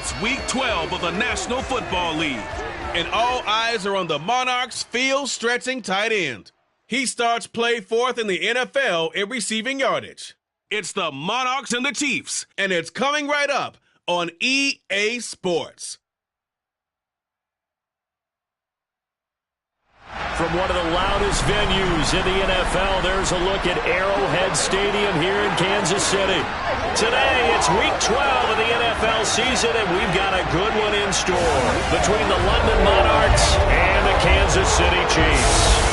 It's Week 12 of the National Football League, and all eyes are on the Monarchs' field-stretching tight end. He starts play fourth in the NFL in receiving yardage. It's the Monarchs and the Chiefs, and it's coming right up on EA Sports. From one of the loudest venues in the NFL, there's a look at Arrowhead Stadium here in Kansas City. Today, it's Week 12 of the NFL season, and we've got a good one in store between the London Monarchs and the Kansas City Chiefs.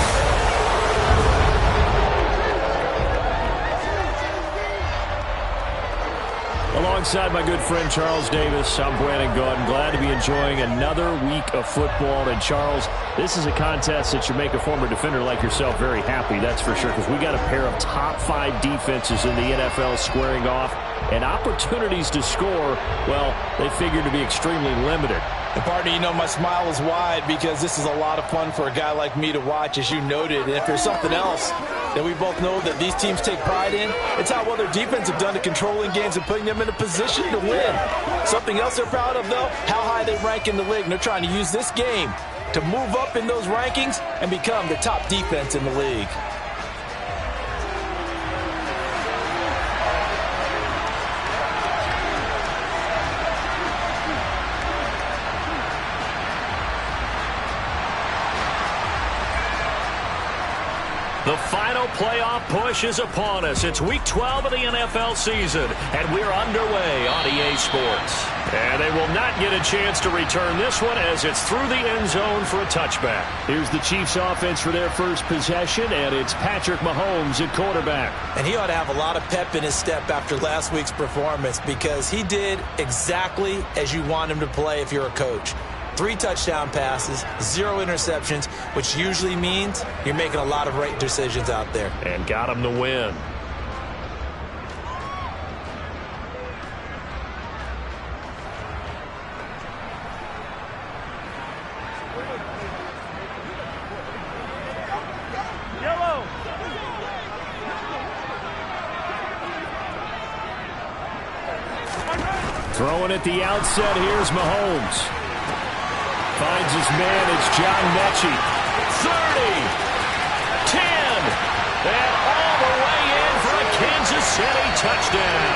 Alongside my good friend Charles Davis, I'm Brandon Gordon. Glad to be enjoying another week of football. And Charles, this is a contest that should make a former defender like yourself very happy, that's for sure, because we got a pair of top 5 defenses in the NFL squaring off, and opportunities to score, well, they figure to be extremely limited. And partner, you know, my smile is wide because this is a lot of fun for a guy like me to watch, as you noted. And if there's something else that we both know that these teams take pride in, it's how well their defense have done to controlling games and putting them in a position to win. Something else they're proud of, though, how high they rank in the league. And they're trying to use this game to move up in those rankings and become the top defense in the league. The final playoff push is upon us. It's Week 12 of the NFL season, and we're underway on EA Sports. And they will not get a chance to return this one as it's through the end zone for a touchback. Here's the Chiefs offense for their first possession, and it's Patrick Mahomes at quarterback. And he ought to have a lot of pep in his step after last week's performance because he did exactly as you want him to play if you're a coach. 3 touchdown passes, 0 interceptions, which usually means you're making a lot of right decisions out there. And got him the win. Yellow. Throwing at the outset, here's Mahomes. Finds his man, it's John Mechie. 30, 10, and all the way in for a Kansas City touchdown.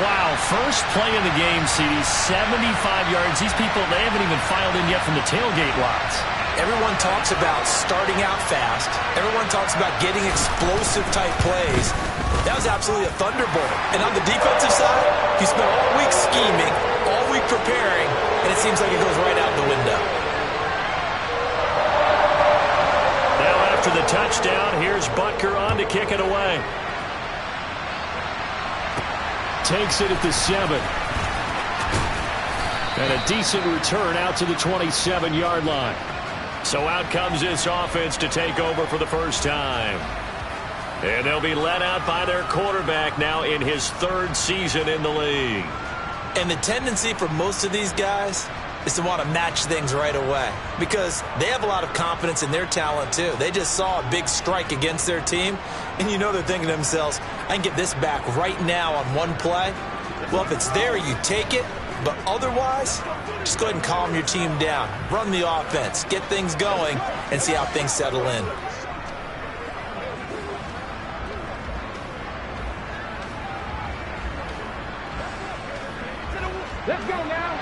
Wow, first play of the game, CD, 75 yards. These people, they haven't even filed in yet from the tailgate lots. Everyone talks about starting out fast. Everyone talks about getting explosive-type plays. That was absolutely a thunderbolt. And on the defensive side, he spent all week scheming, all week preparing, and it seems like it goes right out the window. Now after the touchdown, here's Butker on to kick it away. Takes it at the 7. And a decent return out to the 27-yard line. So out comes this offense to take over for the first time. And they'll be led out by their quarterback now in his 3rd season in the league. And the tendency for most of these guys is to want to match things right away because they have a lot of confidence in their talent too. They just saw a big strike against their team, and you know they're thinking to themselves, I can get this back right now on one play. Well, if it's there, you take it. But otherwise, just go ahead and calm your team down. Run the offense, get things going, and see how things settle in. Let's go now.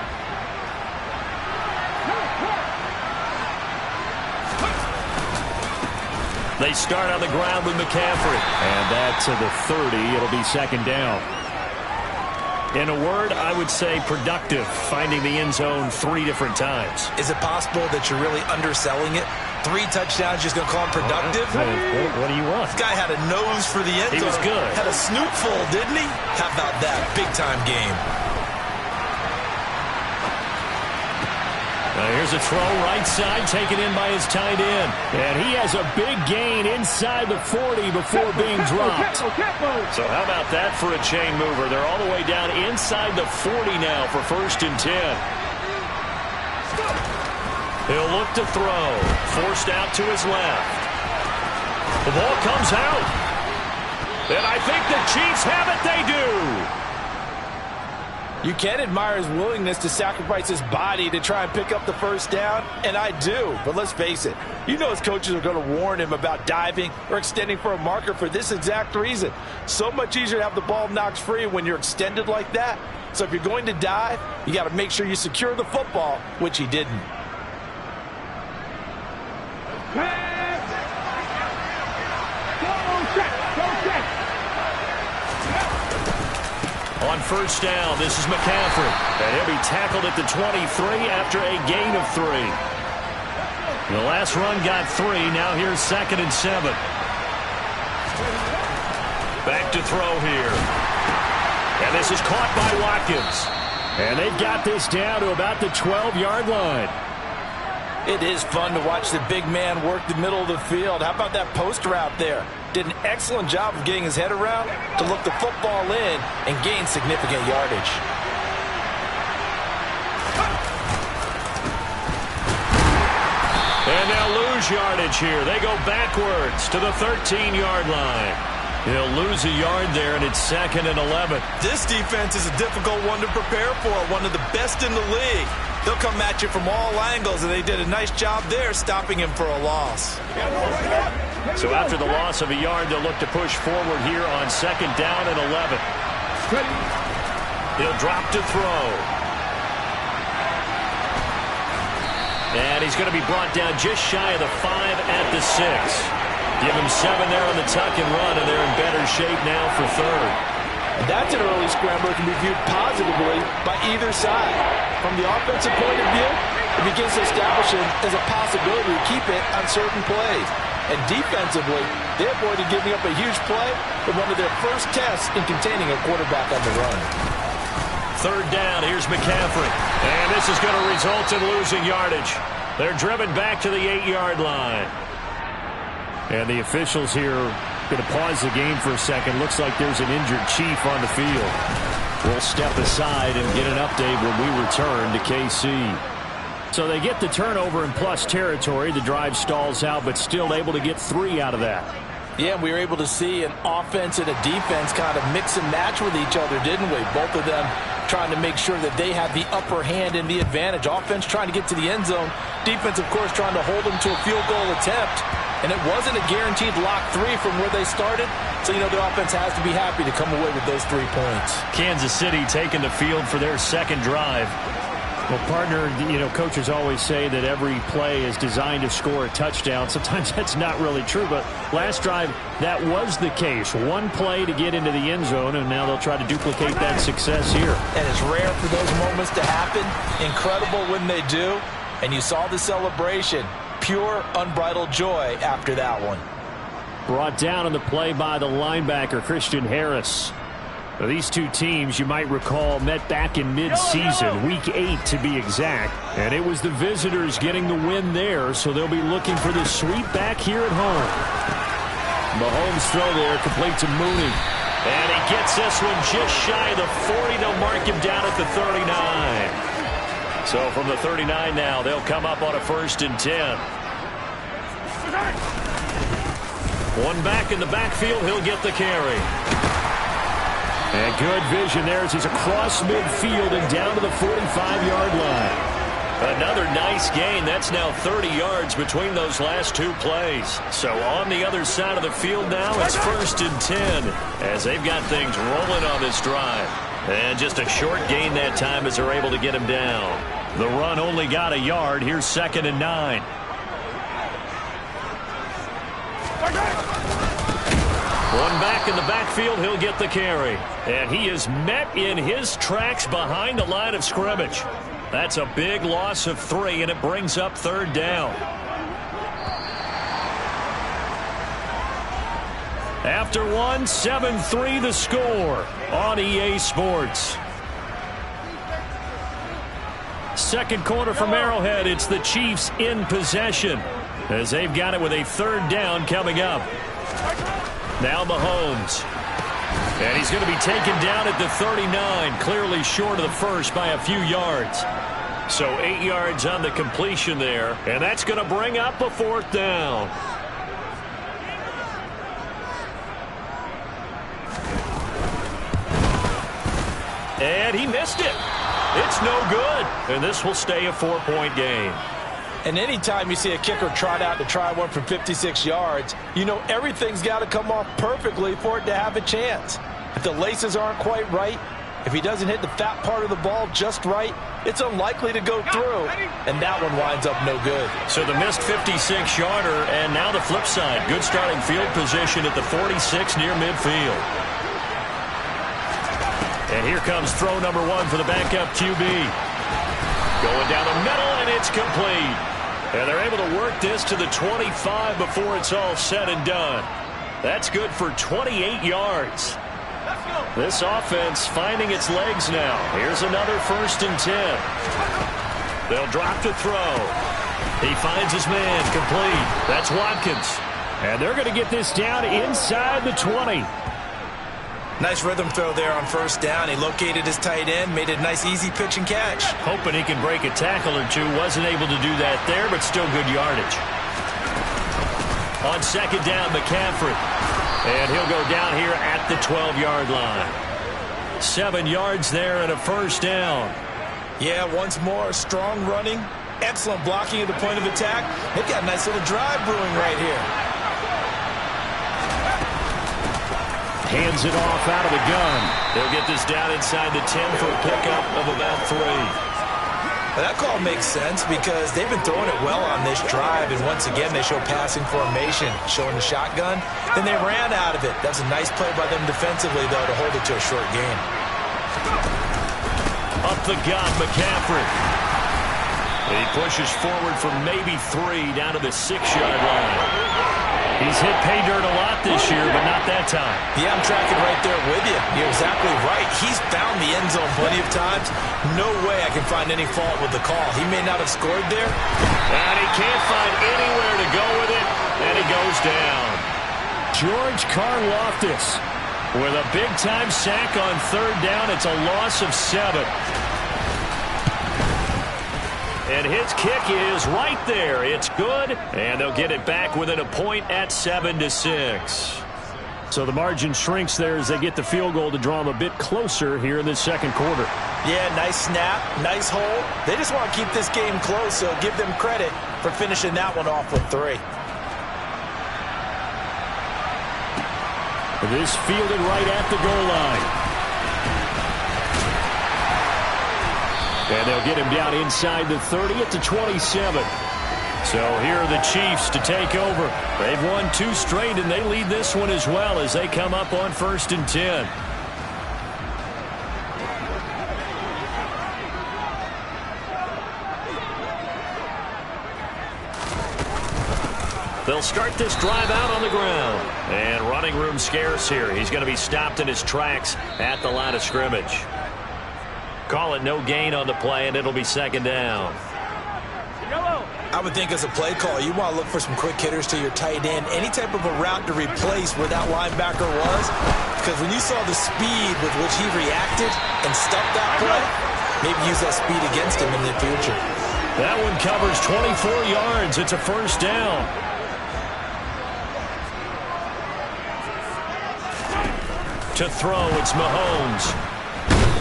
They start on the ground with McCaffrey. And that to the 30. It'll be 2nd down. In a word, I would say productive, finding the end zone 3 different times. Is it possible that you're really underselling it? 3 touchdowns, just going to call him productive? What do you want? This guy had a nose for the end zone. He was good. Had a snoot full, didn't he? How about that? Big-time game. Now here's a throw right side, taken in by his tight end. And he has a big gain inside the 40 before being dropped. So how about that for a chain mover? They're all the way down inside the 40 now for 1st and 10. He'll look to throw. Forced out to his left. The ball comes out. And I think the Chiefs have it. They do. You can admire his willingness to sacrifice his body to try and pick up the first down, and I do. But let's face it, you know his coaches are going to warn him about diving or extending for a marker for this exact reason. So much easier to have the ball knocked free when you're extended like that. So if you're going to dive, you got to make sure you secure the football, which he didn't. On first down, this is McCaffrey. And he'll be tackled at the 23 after a gain of 3. The last run got 3. Now here's 2nd and 7. Back to throw here. And this is caught by Watkins. And they've got this down to about the 12-yard line. It is fun to watch the big man work the middle of the field. How about that post route there? Did an excellent job of getting his head around to look the football in and gain significant yardage. And they'll lose yardage here. They go backwards to the 13-yard line. He'll lose a yard there, and it's 2nd and 11. This defense is a difficult one to prepare for, one of the best in the league. They'll come at you from all angles, and they did a nice job there stopping him for a loss. So after the loss of a yard, they'll look to push forward here on 2nd down and 11. He'll drop to throw. And he's going to be brought down just shy of the 5 at the 6. Give him 7 there on the tuck and run, and they're in better shape now for 3rd. That's an early scrambler that can be viewed positively by either side. From the offensive point of view, it begins to establish it as a possibility to keep it on certain plays. And defensively, they avoided giving up a huge play in one of their first tests in containing a quarterback on the run. 3rd down, here's McCaffrey. And this is going to result in losing yardage. They're driven back to the 8-yard line. And the officials here going to pause the game for a second. Looks like there's an injured Chief on the field. We'll step aside and get an update when we return to KC. So they get the turnover in plus territory. The drive stalls out, but still able to get 3 out of that. Yeah, we were able to see an offense and a defense kind of mix and match with each other, didn't we? Both of them trying to make sure that they have the upper hand and the advantage. Offense trying to get to the end zone. Defense, of course, trying to hold them to a field goal attempt. And it wasn't a guaranteed lock 3 from where they started. So, you know, the offense has to be happy to come away with those 3 points. Kansas City taking the field for their 2nd drive. Well, partner, you know, coaches always say that every play is designed to score a touchdown. Sometimes that's not really true, but last drive, that was the case. 1 play to get into the end zone, and now they'll try to duplicate that success here. And it's rare for those moments to happen. Incredible when they do. And you saw the celebration. Pure, unbridled joy after that one. Brought down on the play by the linebacker, Christian Harris. Now, these two teams, you might recall, met back in mid-season, week 8 to be exact. And it was the visitors getting the win there, so they'll be looking for the sweep back here at home. Mahomes' throw there, complete to Mooney. And he gets this one just shy of the 40. They'll mark him down at the 39. So from the 39 now, they'll come up on a 1st and 10. One back in the backfield, he'll get the carry. And good vision there as he's across midfield and down to the 45-yard line. Another nice gain. That's now 30 yards between those last 2 plays. So on the other side of the field now, it's 1st and 10 as they've got things rolling on this drive. And just a short gain that time as they're able to get him down. The run only got a yard. Here's 2nd and 9. One back in the backfield, he'll get the carry. And he is met in his tracks behind the line of scrimmage. That's a big loss of 3, and it brings up 3rd down. After 1, 7-3 the score on EA Sports. Second quarter from Arrowhead, it's the Chiefs in possession as they've got it with a 3rd down coming up. Now Mahomes. And he's going to be taken down at the 39, clearly short of the first by a few yards. So 8 yards on the completion there, and that's going to bring up a 4th down. And he missed it. It's no good. And this will stay a 4-point game. And anytime you see a kicker trot out to try one from 56 yards, you know everything's got to come off perfectly for it to have a chance. If the laces aren't quite right, if he doesn't hit the fat part of the ball just right, it's unlikely to go through, and that one winds up no good. So the missed 56-yarder, and now the flip side. Good starting field position at the 46 near midfield. And here comes throw number 1 for the backup QB. Going down the middle, and it's complete. And they're able to work this to the 25 before it's all said and done. That's good for 28 yards. This offense finding its legs now. Here's another 1st and 10. They'll drop to throw. He finds his man complete. That's Watkins. And they're going to get this down inside the 20. Nice rhythm throw there on 1st down. He located his tight end, made it a nice easy pitch and catch. Hoping he can break a tackle or two. Wasn't able to do that there, but still good yardage. On 2nd down, McCaffrey. And he'll go down here at the 12-yard line. 7 yards there and a 1st down. Yeah, once more, strong running, excellent blocking at the point of attack. They've got a nice little drive brewing right here. Hands it off out of the gun. They'll get this down inside the 10 for a pickup of about 3. Well, that call makes sense because they've been throwing it well on this drive, and once again they show passing formation, showing the shotgun. Then they ran out of it. That's a nice play by them defensively, though, to hold it to a short game. Up the gut, McCaffrey. He pushes forward for maybe 3 down to the 6-yard line. He's hit pay dirt a lot this year, but not that time. Yeah, I'm tracking right there with you. You're exactly right. He's found the end zone plenty of times. No way I can find any fault with the call. He may not have scored there. And he can't find anywhere to go with it, and he goes down. George Karlaftis with a big-time sack on 3rd down. It's a loss of 7. And his kick is right there. It's good, and they'll get it back within a point at 7-6. So the margin shrinks there as they get the field goal to draw them a bit closer here in the 2nd quarter. Yeah, nice snap, nice hold. They just want to keep this game close, so give them credit for finishing that one off with 3. This fielded right at the goal line. And they'll get him down inside the 30 at the 27. So here are the Chiefs to take over. They've won 2 straight, and they lead this one as well as they come up on 1st and 10. They'll start this drive out on the ground. And running room scarce here. He's going to be stopped in his tracks at the line of scrimmage. Call it no gain on the play, and it'll be 2nd down. I would think as a play call, you want to look for some quick hitters to your tight end, any type of a route to replace where that linebacker was. Because when you saw the speed with which he reacted and stuffed that play, maybe use that speed against him in the future. That one covers 24 yards. It's a 1st down. To throw, it's Mahomes.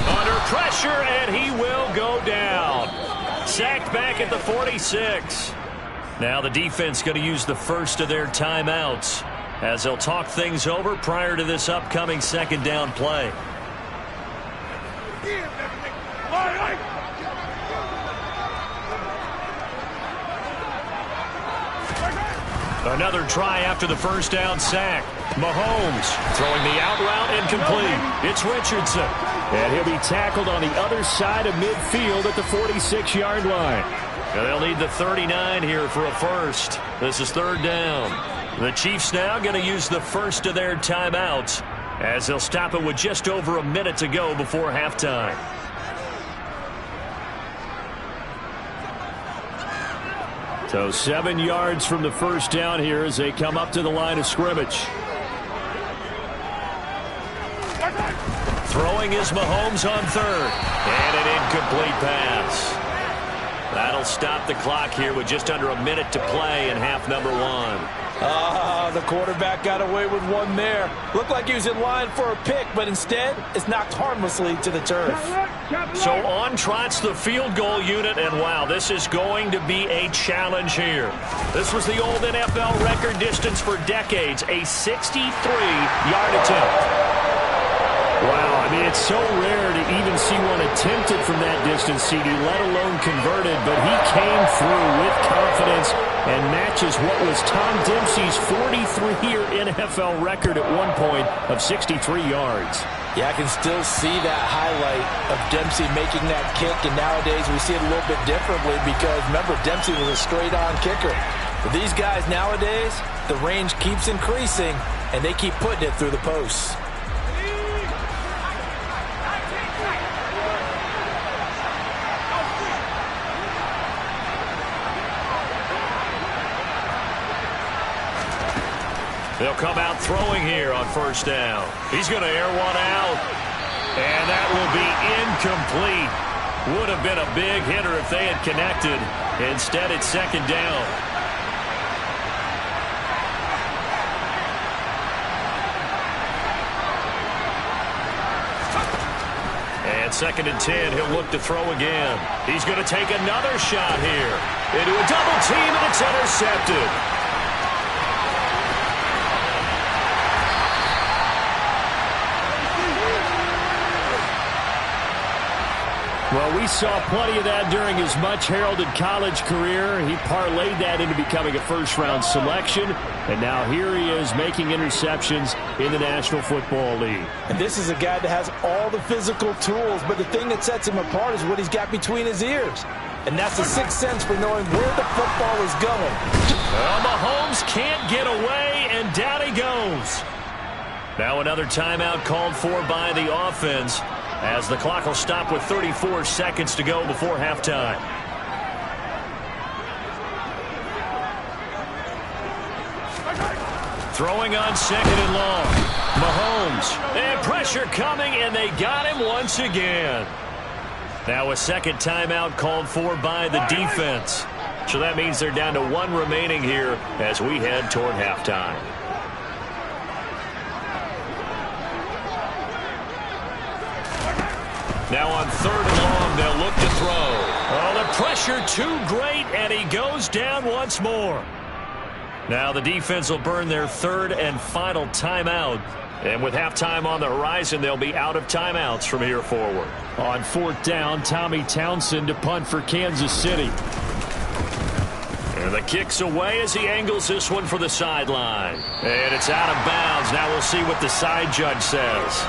Under pressure, and he will go down. Sacked back at the 46. Now the defense going to use the first of their timeouts as they'll talk things over prior to this upcoming 2nd down play. Another try after the 1st down sack. Mahomes throwing the out route and complete. It's Richardson. And he'll be tackled on the other side of midfield at the 46-yard line. And they'll need the 39 here for a 1st. This is 3rd down. The Chiefs now going to use the first of their timeouts as they'll stop it with just over a minute to go before halftime. So 7 yards from the 1st down here as they come up to the line of scrimmage. Throwing is Mahomes on 3rd. And an incomplete pass. That'll stop the clock here with just under a minute to play in half number 1. The quarterback got away with one there. Looked like he was in line for a pick, but instead it's knocked harmlessly to the turf. So on trots the field goal unit, and wow, this is going to be a challenge here. This was the old NFL record distance for decades, a 63-yard attempt. Wow, I mean, it's so rare to even see one attempted from that distance, CD, let alone converted, but he came through with confidence and matches what was Tom Dempsey's 43-year NFL record at one point of 63 yards. Yeah, I can still see that highlight of Dempsey making that kick, and nowadays we see it a little bit differently because, remember, Dempsey was a straight-on kicker. For these guys nowadays, the range keeps increasing, and they keep putting it through the posts. They'll come out throwing here on first down. He's going to air one out. And that will be incomplete. Would have been a big hitter if they had connected. Instead, it's second down. And second and 10, he'll look to throw again. He's going to take another shot here. Into a double team, and it's intercepted. Well, we saw plenty of that during his much-heralded college career. He parlayed that into becoming a first-round selection, and now here he is making interceptions in the National Football League. And this is a guy that has all the physical tools, but the thing that sets him apart is what he's got between his ears. And that's the sixth sense for knowing where the football is going. Well, Mahomes can't get away, and down he goes. Now another timeout called for by the offense, as the clock will stop with 34 seconds to go before halftime. Throwing on second and long. Mahomes. And pressure coming, and they got him once again. Now a second timeout called for by the defense. So that means they're down to one remaining here as we head toward halftime. Now on third and long, they'll look to throw. Oh, the pressure too great, and he goes down once more. Now the defense will burn their third and final timeout. And with halftime on the horizon, they'll be out of timeouts from here forward. On fourth down, Tommy Townsend to punt for Kansas City. And the kick's away as he angles this one for the sideline. And it's out of bounds. Now we'll see what the side judge says.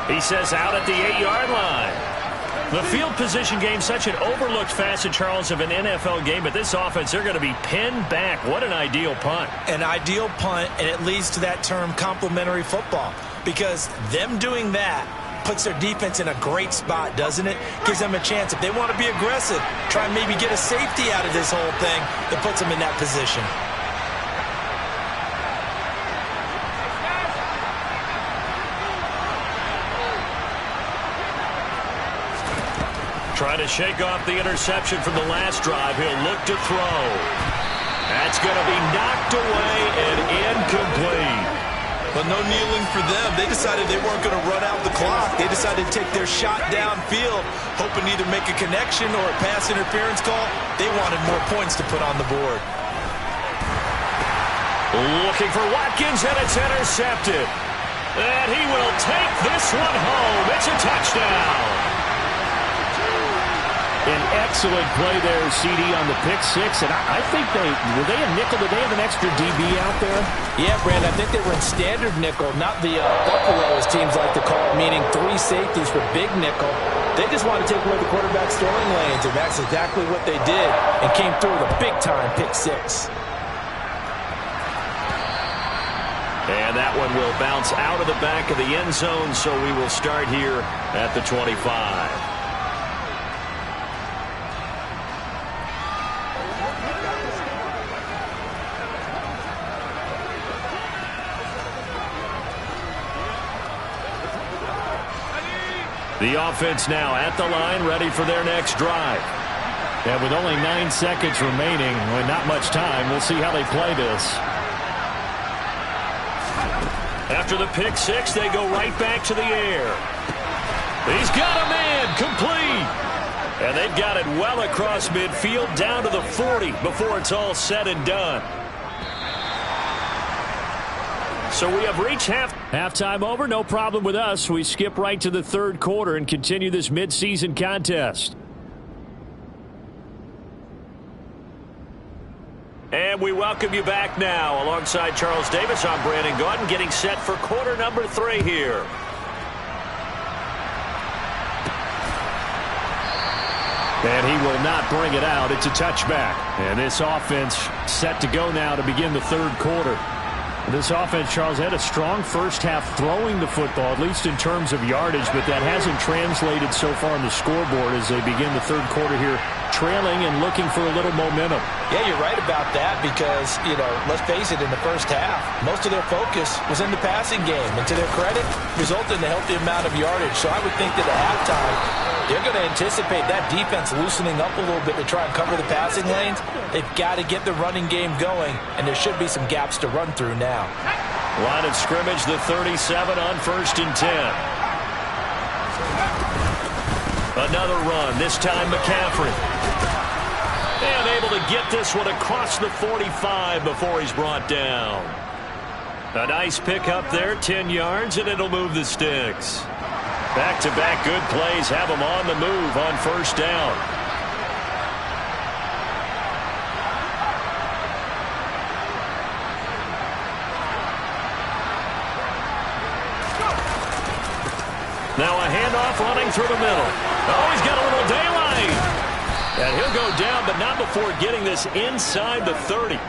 He says out at the 8-yard line. The field position game, such an overlooked facet, Charles, of an NFL game. But this offense, they're going to be pinned back. What an ideal punt. An ideal punt, and it leads to that term complementary football. Because them doing that puts their defense in a great spot, doesn't it? Gives them a chance. If they want to be aggressive, try and maybe get a safety out of this whole thing that puts them in that position. Trying to shake off the interception from the last drive. He'll look to throw. That's going to be knocked away and incomplete. But no kneeling for them. They decided they weren't going to run out the clock. They decided to take their shot downfield, hoping to either make a connection or a pass interference call. They wanted more points to put on the board. Looking for Watkins, and it's intercepted. And he will take this one home. It's a touchdown. An excellent play there, CD, on the pick six. And I think were they a nickel? Did they have an extra DB out there? Yeah, Brandon, I think they were in standard nickel, not the Buffalo, as teams like to call it, meaning three safeties for big nickel. They just want to take away the quarterback's throwing lanes, and that's exactly what they did, and came through with a big-time pick six. And that one will bounce out of the back of the end zone, so we will start here at the 25. The offense now at the line, ready for their next drive. And with only 9 seconds remaining, with not much time, we'll see how they play this. After the pick six, they go right back to the air. He's got a man, complete. And they've got it well across midfield, down to the 40 before it's all said and done. So we have reached halftime over. No problem with us. We skip right to the third quarter and continue this midseason contest. And we welcome you back now. Alongside Charles Davis, I'm Brandon Gordon, getting set for quarter number 3 here. And he will not bring it out. It's a touchback. And this offense set to go now to begin the third quarter. This offense, Charles, had a strong first half throwing the football, at least in terms of yardage, but that hasn't translated so far on the scoreboard as they begin the third quarter here, trailing and looking for a little momentum. Yeah, you're right about that because, let's face it, in the first half, most of their focus was in the passing game. And to their credit, resulted in a healthy amount of yardage. So I would think that at halftime, they're going to anticipate that defense loosening up a little bit to try and cover the passing lanes. They've got to get the running game going, and there should be some gaps to run through now. Line of scrimmage, the 37 on 1st and 10. Another run, this time McCaffrey. And able to get this one across the 45 before he's brought down. A nice pickup there, 10 yards, and it'll move the sticks. Back-to-back good plays have them on the move on 1st down. Now a handoff running through the middle. Oh, he's got a little daylight. And he'll go down, but not before getting this inside the 30.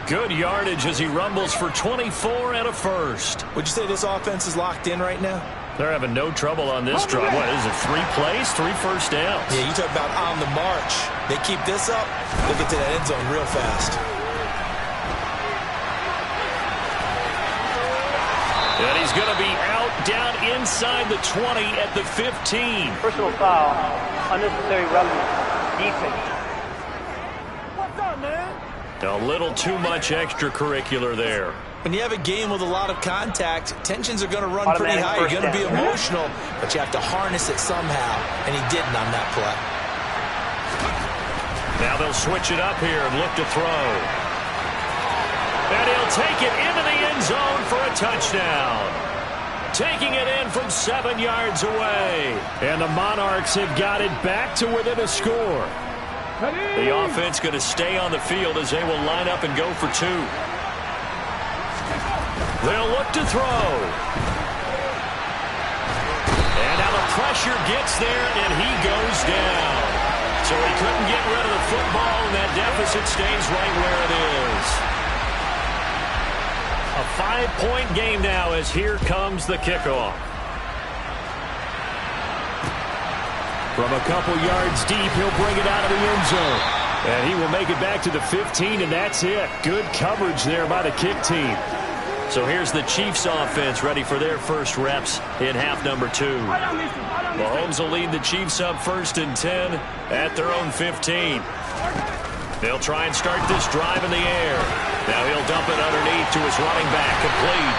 Good yardage as he rumbles for 24 and a first. Would you say this offense is locked in right now? They're having no trouble on this drive. What is it, 3 plays, 3 first downs? Yeah, you talk about on the march. They keep this up, they'll get to that end zone real fast. And he's going to be out down inside the 20 at the 15. Personal foul, unnecessary roughness, defense. What's up, man? A little too much extracurricular there. When you have a game with a lot of contact, tensions are going to run pretty high. You're going to be emotional, but you have to harness it somehow, and he didn't on that play. Now they'll switch it up here and look to throw. And he'll take it into the end zone for a touchdown. Taking it in from 7 yards away. And the Monarchs have got it back to within a score. The offense going to stay on the field as they will line up and go for 2. They'll look to throw. And now the pressure gets there, and he goes down. So he couldn't get rid of the football, and that deficit stays right where it is. A 5-point game now as here comes the kickoff. From a couple yards deep, he'll bring it out of the end zone. And he will make it back to the 15, and that's it. Good coverage there by the kick team. So here's the Chiefs offense ready for their first reps in half number 2. Mahomes will lead the Chiefs up 1st and 10 at their own 15. They'll try and start this drive in the air. Now he'll dump it underneath to his running back, complete.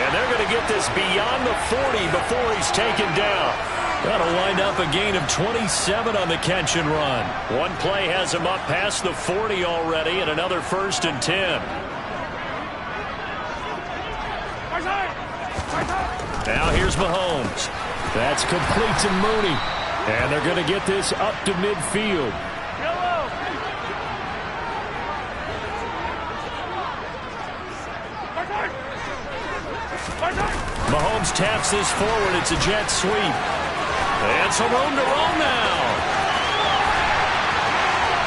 And they're going to get this beyond the 40 before he's taken down. That'll wind up a gain of 27 on the catch and run. One play has him up past the 40 already, and another 1st and 10. Now here's Mahomes. That's complete to Mooney. And they're going to get this up to midfield. Mahomes taps this forward. It's a jet sweep. And some room to roll now.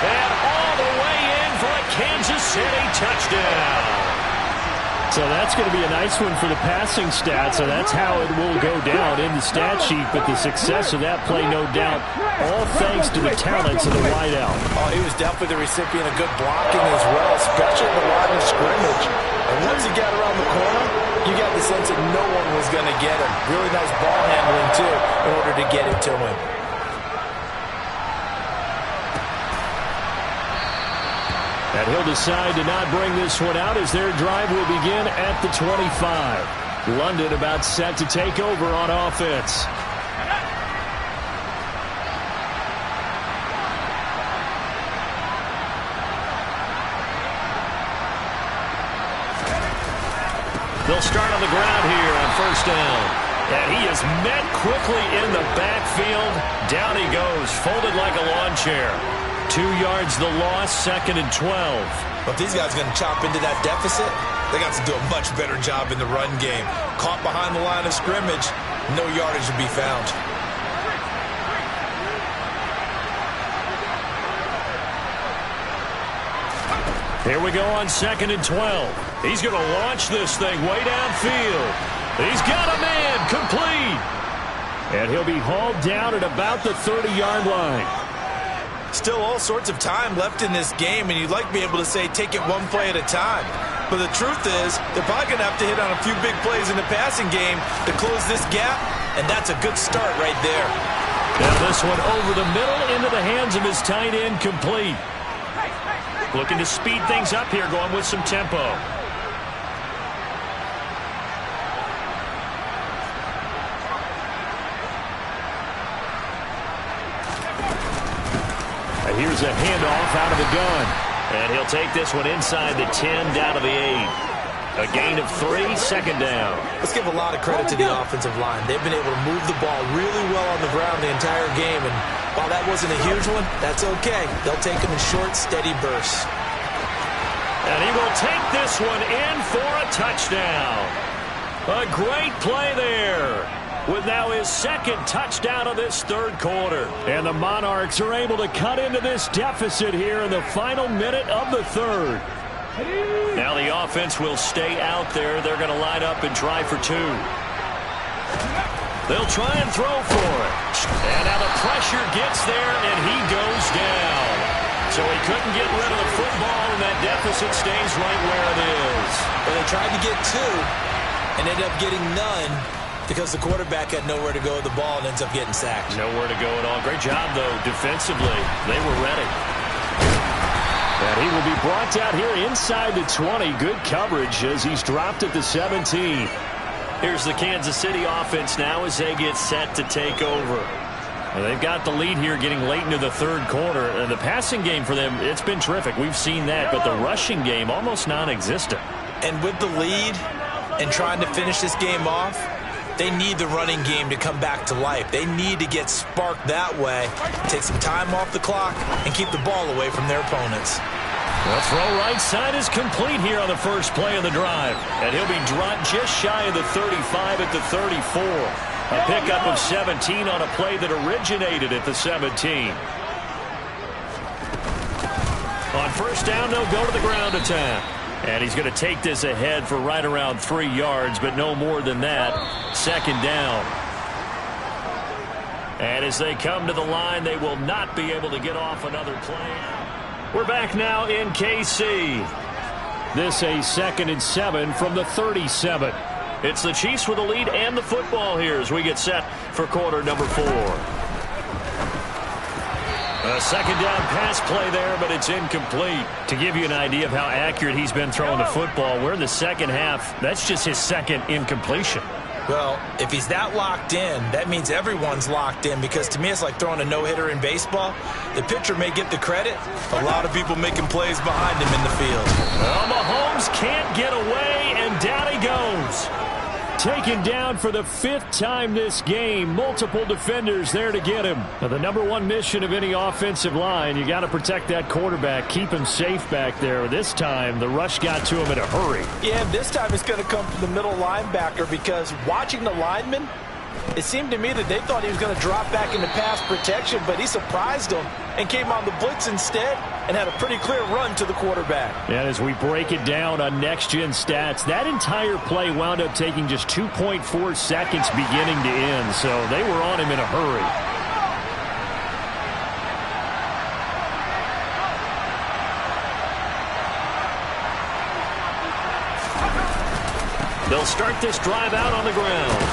And all the way in for a Kansas City touchdown. So that's going to be a nice one for the passing stats, so that's how it will go down in the stat sheet. But the success of that play, no doubt, all thanks to the talents of the wideout. Oh, he was definitely the recipient of good blocking as well, especially in the line of scrimmage. And once he got around the corner, you got the sense that no one was going to get him. Really nice ball handling, too, in order to get it to him. And he'll decide to not bring this one out as their drive will begin at the 25. London about set to take over on offense. They'll start on the ground here on first down. And he is met quickly in the backfield. Down he goes, folded like a lawn chair. 2 yards the loss, 2nd and 12. But these guys are going to chop into that deficit. They got to do a much better job in the run game. Caught behind the line of scrimmage, no yardage to be found. Here we go on 2nd and 12. He's going to launch this thing way downfield. He's got a man complete. And he'll be hauled down at about the 30-yard line. Still all sorts of time left in this game, and you'd like to be able to say take it one play at a time. But the truth is, they're probably going to have to hit on a few big plays in the passing game to close this gap, and that's a good start right there. Now this one over the middle into the hands of his tight end, complete. Looking to speed things up here, going with some tempo. Here's a handoff out of the gun. And he'll take this one inside the 10, down to the 8. A gain of 3, 2nd down. Let's give a lot of credit to the offensive line. They've been able to move the ball really well on the ground the entire game. And while that wasn't a huge one, that's okay. They'll take them in short, steady bursts. And he will take this one in for a touchdown. A great play there, with now his 2nd touchdown of this 3rd quarter. And the Monarchs are able to cut into this deficit here in the final minute of the 3rd. Now the offense will stay out there. They're going to line up and try for 2. They'll try and throw for it. And now the pressure gets there, and he goes down. So he couldn't get rid of the football, and that deficit stays right where it is. Well, they tried to get 2 and ended up getting none, because the quarterback had nowhere to go with the ball and ends up getting sacked. Nowhere to go at all. Great job, though, defensively. They were ready. And he will be brought down here inside the 20. Good coverage as he's dropped at the 17. Here's the Kansas City offense now as they get set to take over. Well, they've got the lead here getting late into the 3rd quarter. And the passing game for them, it's been terrific. We've seen that. But the rushing game, almost non-existent. And with the lead and trying to finish this game off, they need the running game to come back to life. They need to get sparked that way, take some time off the clock, and keep the ball away from their opponents. The throw right side is complete here on the first play of the drive. And he'll be dropped just shy of the 35 at the 34. A pickup of 17 on a play that originated at the 17. On first down, they'll go to the ground attack. And he's going to take this ahead for right around 3 yards, but no more than that. 2nd down. And as they come to the line, they will not be able to get off another play. We're back now in KC. This a 2nd and 7 from the 37. It's the Chiefs with the lead and the football here as we get set for quarter number 4. A 2nd down pass play there, but it's incomplete. To give you an idea of how accurate he's been throwing the football, we're in the 2nd half. That's just his 2nd incompletion. Well, if he's that locked in, that means everyone's locked in, because to me it's like throwing a no-hitter in baseball. The pitcher may get the credit. A lot of people making plays behind him in the field. Well, Mahomes can't get away, and down he goes. Taken down for the 5th time this game. Multiple defenders there to get him. Now, the #1 mission of any offensive line, you got to protect that quarterback, keep him safe back there. This time, the rush got to him in a hurry. Yeah, this time it's going to come from the middle linebacker, because watching the lineman, it seemed to me that they thought he was going to drop back into pass protection, but he surprised them and came on the blitz instead and had a pretty clear run to the quarterback. And as we break it down on next-gen stats, that entire play wound up taking just 2.4 seconds beginning to end, so they were on him in a hurry. They'll start this drive out on the ground.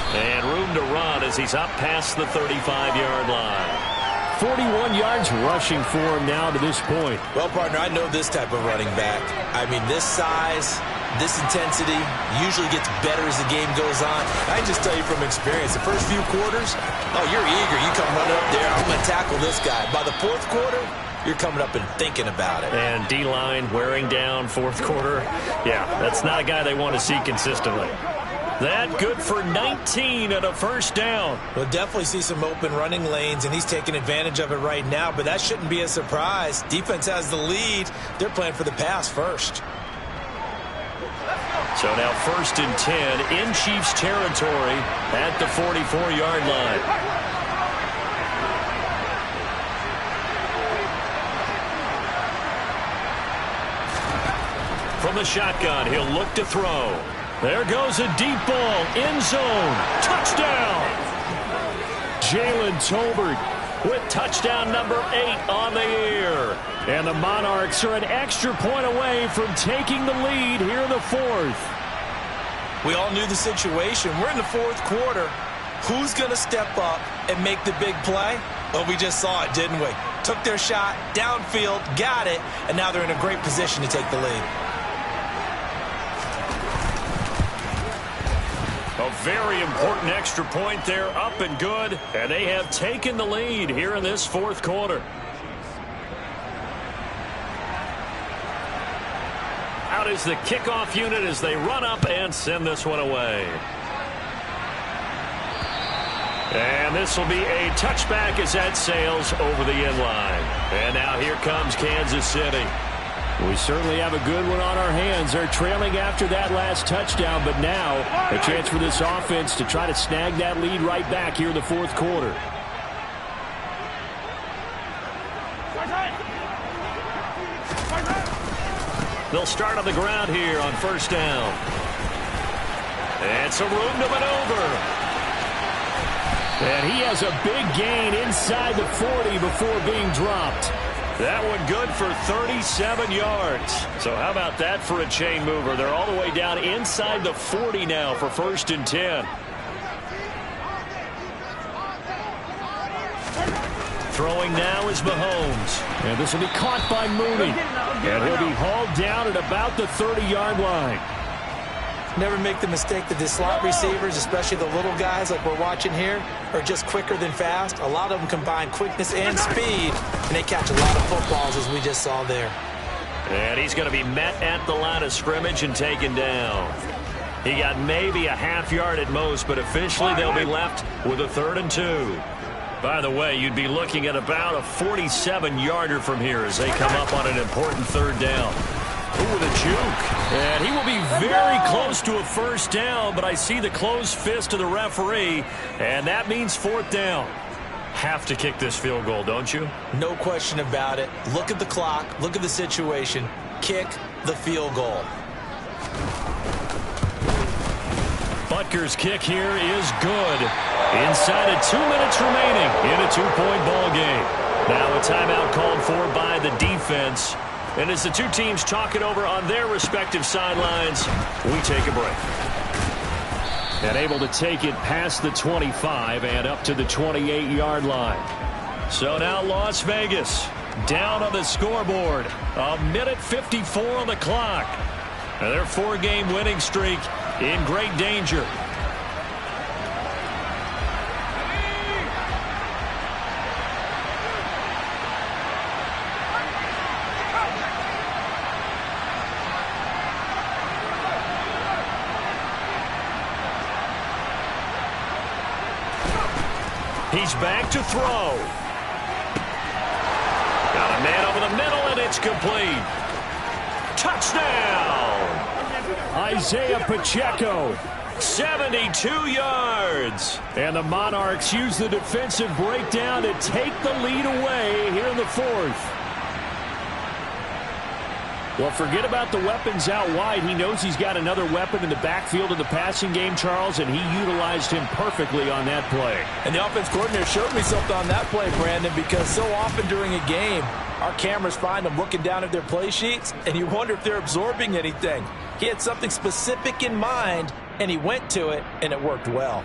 And room to run as he's up past the 35-yard line. 41 yards rushing for him now to this point. Well, partner, I know this type of running back. I mean, this size, this intensity usually gets better as the game goes on. I can just tell you from experience, the first few quarters, oh, you're eager. You come running up there, I'm going to tackle this guy. By the fourth quarter, you're coming up and thinking about it. And D-line wearing down fourth quarter. Yeah, that's not a guy they want to see consistently. That good for 19 and a first down. We'll definitely see some open running lanes, and he's taking advantage of it right now, but that shouldn't be a surprise. Defense has the lead. They're playing for the pass first. So now 1st and 10 in Chiefs territory at the 44-yard line. From the shotgun, he'll look to throw. There goes a deep ball, end zone, touchdown. Jalen Tolbert with touchdown number 8 on the year. And the Monarchs are an extra point away from taking the lead here in the 4th. We all knew the situation. We're in the 4th quarter. Who's going to step up and make the big play? Well, we just saw it, didn't we? Took their shot, downfield, got it, and now they're in a great position to take the lead. A very important extra point there, up and good. And they have taken the lead here in this 4th quarter. Out is the kickoff unit as they run up and send this one away. And this will be a touchback as that sails over the end line. And now here comes Kansas City. We certainly have a good one on our hands. They're trailing after that last touchdown, but now a chance for this offense to try to snag that lead right back here in the 4th quarter. They'll start on the ground here on 1st down. And some room to maneuver. And he has a big gain inside the 40 before being dropped. That one good for 37 yards. So how about that for a chain mover? They're all the way down inside the 40 now for 1st and 10. Throwing now is Mahomes. And this will be caught by Mooney. And he'll be hauled down at about the 30-yard line. Never make the mistake that the slot receivers, especially the little guys like we're watching here, are just quicker than fast. A lot of them combine quickness and speed, and they catch a lot of footballs, as we just saw there. And he's going to be met at the line of scrimmage and taken down. He got maybe a half yard at most, but officially they'll be left with a 3rd and 2. By the way, you'd be looking at about a 47-yarder from here as they come up on an important 3rd down. Ooh, with a juke. And he will be very close to a 1st down, but I see the closed fist of the referee, and that means 4th down. Have to kick this field goal, don't you? No question about it. Look at the clock. Look at the situation. Kick the field goal. Butker's kick here is good. Inside of 2 minutes remaining in a 2-point ball game. Now a timeout called for by the defense. And as the two teams talk it over on their respective sidelines, we take a break. And able to take it past the 25 and up to the 28-yard line. So now Las Vegas down on the scoreboard. A minute 54 on the clock. And their 4-game winning streak in great danger. He's back to throw. Got a man over the middle, and it's complete. Touchdown! Isaiah Pacheco, 72 yards. And the Monarchs use the defensive breakdown to take the lead away here in the 4th. Well, forget about the weapons out wide. He knows he's got another weapon in the backfield of the passing game, Charles, and he utilized him perfectly on that play. And the offense coordinator showed me something on that play, Brandon, because so often during a game, our cameras find them looking down at their play sheets, and you wonder if they're absorbing anything. He had something specific in mind, and he went to it, and it worked well.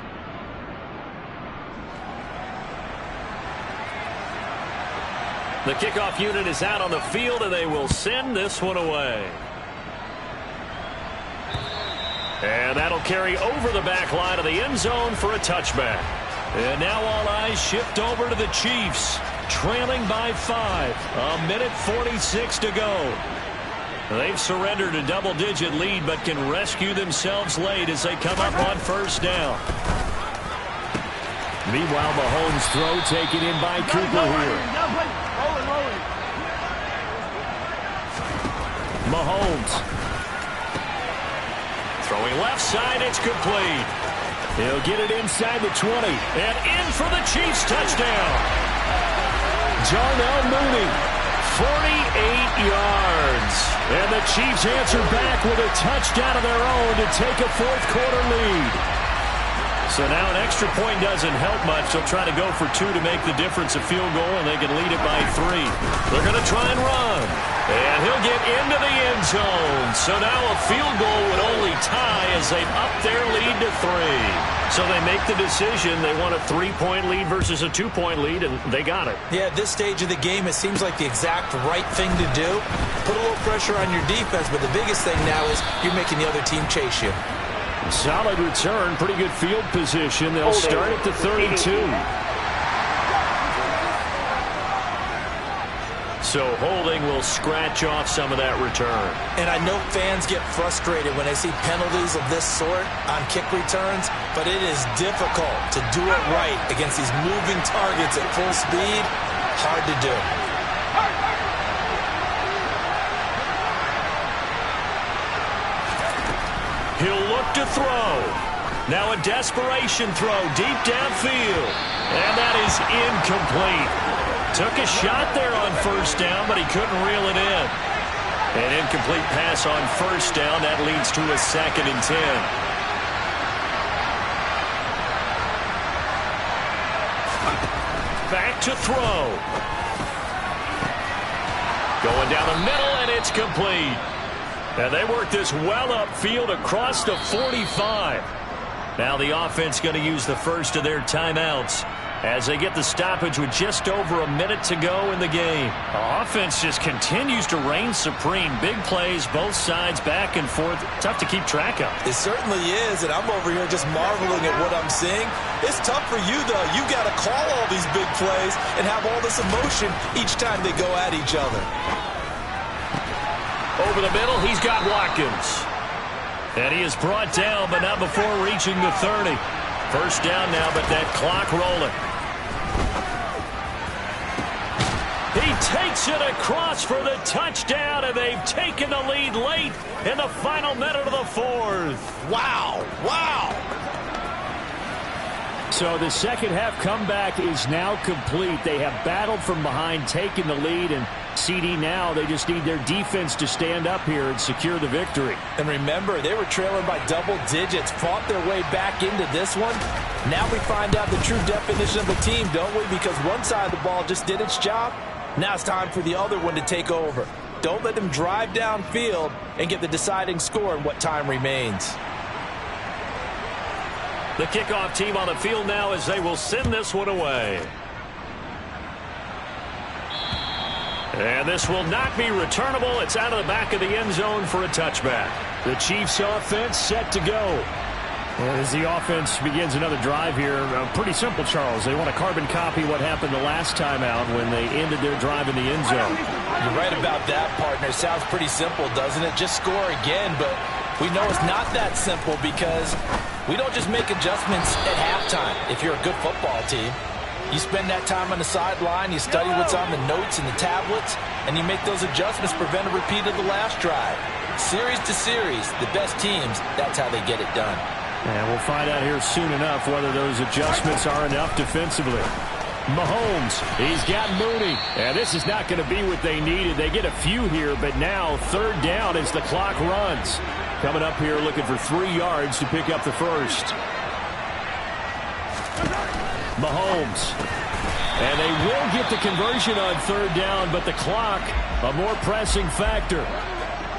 The kickoff unit is out on the field, and they will send this one away. And that'll carry over the back line of the end zone for a touchback. And now all eyes shift over to the Chiefs, trailing by 5. 1:46 to go. They've surrendered a double-digit lead, but can rescue themselves late as they come up on first down. Meanwhile, Mahomes' throw taken in by Cooper here. Mahomes. Throwing left side, it's complete. He'll get it inside the 20. And in for the Chiefs touchdown. Darnell Mooney, 48 yards. And the Chiefs answer back with a touchdown of their own to take a fourth-quarter lead. So now an extra point doesn't help much. They'll try to go for 2 to make the difference a field goal, and they can lead it by 3. They're going to try and run. And he'll get into the end zone. So now a field goal would only tie as they've upped their lead to 3. So they make the decision. They want a 3-point lead versus a 2-point lead, and they got it. Yeah, at this stage of the game, it seems like the exact right thing to do. Put a little pressure on your defense, but the biggest thing now is you're making the other team chase you. Solid return, pretty good field position. They'll start at the 32. So holding will scratch off some of that return. And I know fans get frustrated when they see penalties of this sort on kick returns, but it is difficult to do it right against these moving targets at full speed. Hard to do. He'll look to throw. Now a desperation throw deep downfield. And that is incomplete. Took a shot there on first down, but he couldn't reel it in. An incomplete pass on first down. That leads to a 2nd and 10. Back to throw. Going down the middle, and it's complete. And they work this well upfield across the 45. Now the offense going to use the first of their timeouts as they get the stoppage with just over a minute to go in the game. The offense just continues to reign supreme. Big plays, both sides, back and forth. Tough to keep track of. It certainly is, and I'm over here just marveling at what I'm seeing. It's tough for you, though. You got to call all these big plays and have all this emotion each time they go at each other. Over the middle, he's got Watkins. And he is brought down, but not before reaching the 30. First down now, but that clock rolling. He takes it across for the touchdown, and they've taken the lead late in the final minute of the 4th. Wow, wow. So the second half comeback is now complete. They have battled from behind, taken the lead, and CD now, they just need their defense to stand up here and secure the victory. And remember, they were trailing by double digits, fought their way back into this one. Now we find out the true definition of the team, don't we? Because one side of the ball just did its job. Now it's time for the other one to take over. Don't let them drive downfield and get the deciding score in what time remains. The kickoff team on the field now as they will send this one away. And this will not be returnable. It's out of the back of the end zone for a touchback. The Chiefs offense set to go. Well, as the offense begins another drive here, pretty simple, Charles. They want to carbon copy what happened the last time out when they ended their drive in the end zone. You're right about that, partner. Sounds pretty simple, doesn't it? Just score again, but we know it's not that simple because we don't just make adjustments at halftime if you're a good football team. You spend that time on the sideline, you study what's on the notes and the tablets, and you make those adjustments, prevent a repeat of the last drive. Series to series, the best teams, that's how they get it done. And we'll find out here soon enough whether those adjustments are enough defensively. Mahomes, he's got Mooney. And this is not going to be what they needed. They get a few here, but now 3rd down as the clock runs. Coming up here looking for 3 yards to pick up the first. Mahomes. And they will get the conversion on 3rd down, but the clock, a more pressing factor.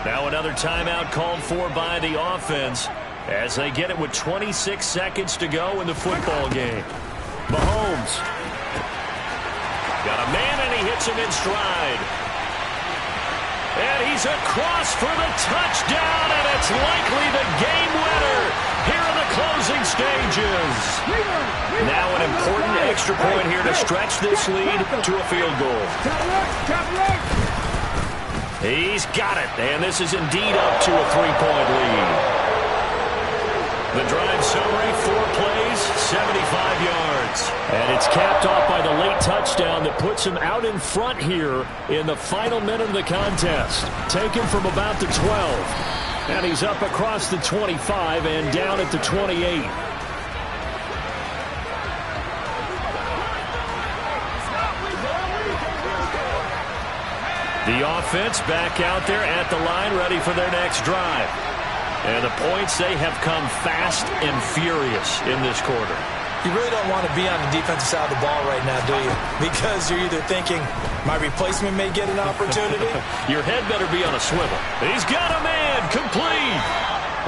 Now another timeout called for by the offense as they get it with 26 seconds to go in the football game. Mahomes. Got a man, and he hits him in stride. And he's across for the touchdown, and it's likely the game winner here in the closing stages. Now an important extra point here to stretch this lead to a field goal. He's got it, and this is indeed up to a 3-point lead. The drive summary, 4 plays, 75 yards. And it's capped off by the late touchdown that puts him out in front here in the final minute of the contest. Taken from about the 12. And he's up across the 25 and down at the 28. The offense back out there at the line, ready for their next drive. And the points, they have come fast and furious in this quarter. You really don't want to be on the defensive side of the ball right now, do you? Because you're either thinking, my replacement may get an opportunity. Your head better be on a swivel. He's got a man, complete.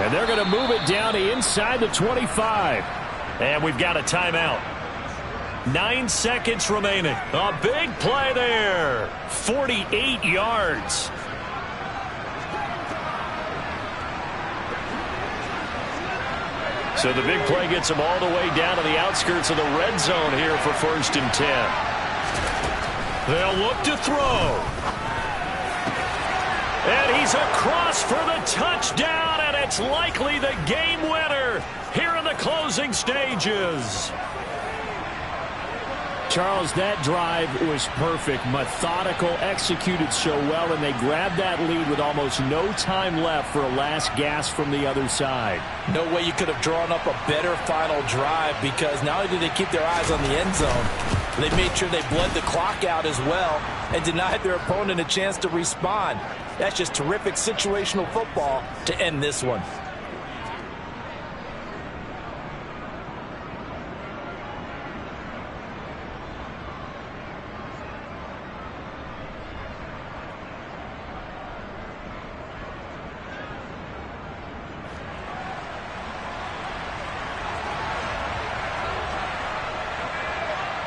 And they're going to move it down to inside the 25. And we've got a timeout. 9 seconds remaining. A big play there. 48 yards. So the big play gets him all the way down to the outskirts of the red zone here for 1st and 10. They'll look to throw. And he's across for the touchdown, and it's likely the game winner here in the closing stages. Charles, that drive was perfect, methodical, executed so well, and they grabbed that lead with almost no time left for a last gasp from the other side. No way you could have drawn up a better final drive, because not only did they keep their eyes on the end zone, they made sure they bled the clock out as well and denied their opponent a chance to respond. That's just terrific situational football to end this one.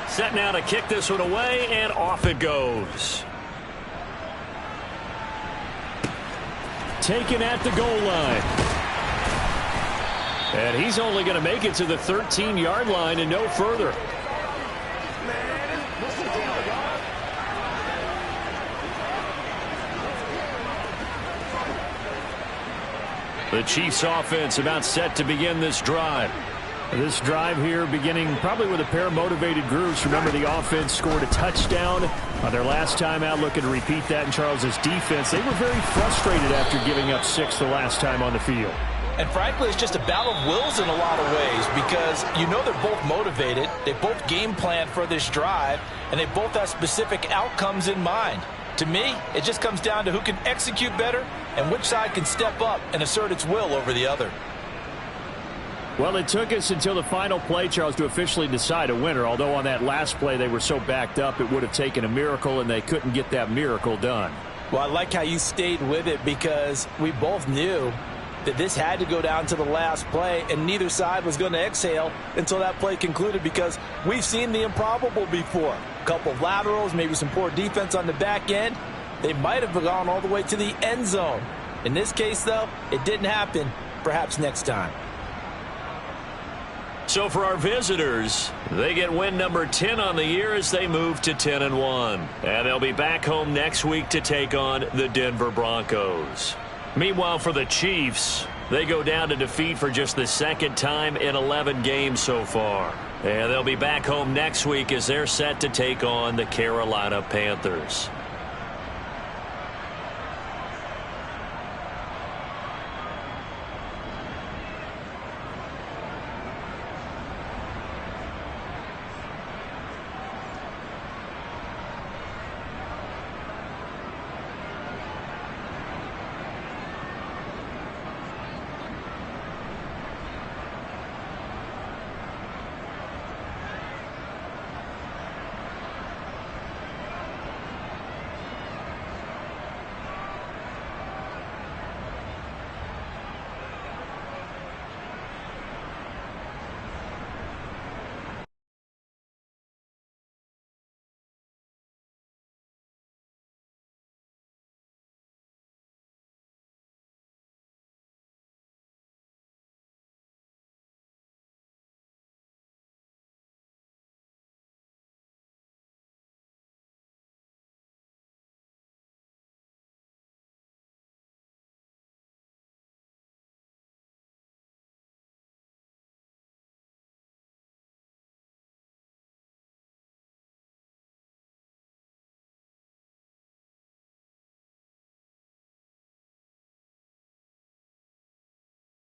Set now to kick this one away, and off it goes. Taken at the goal line. And he's only going to make it to the 13-yard line and no further. The Chiefs offense about set to begin this drive. This drive here beginning probably with a pair of motivated groups. Remember, the offense scored a touchdown on their last time out, looking to repeat that in Charles's defense. They were very frustrated after giving up 6 the last time on the field. And frankly, it's just a battle of wills in a lot of ways, because you know they're both motivated, they both game planned for this drive, and they both have specific outcomes in mind. To me, it just comes down to who can execute better and which side can step up and assert its will over the other. Well, it took us until the final play, Charles, to officially decide a winner, although on that last play they were so backed up it would have taken a miracle, and they couldn't get that miracle done. Well, I like how you stayed with it, because we both knew that this had to go down to the last play, and neither side was going to exhale until that play concluded, because we've seen the improbable before. A couple of laterals, maybe some poor defense on the back end. They might have gone all the way to the end zone. In this case, though, it didn't happen. Perhaps next time. So for our visitors, they get win number 10 on the year as they move to 10-1. And they'll be back home next week to take on the Denver Broncos. Meanwhile, for the Chiefs, they go down to defeat for just the second time in 11 games so far. And they'll be back home next week as they're set to take on the Carolina Panthers.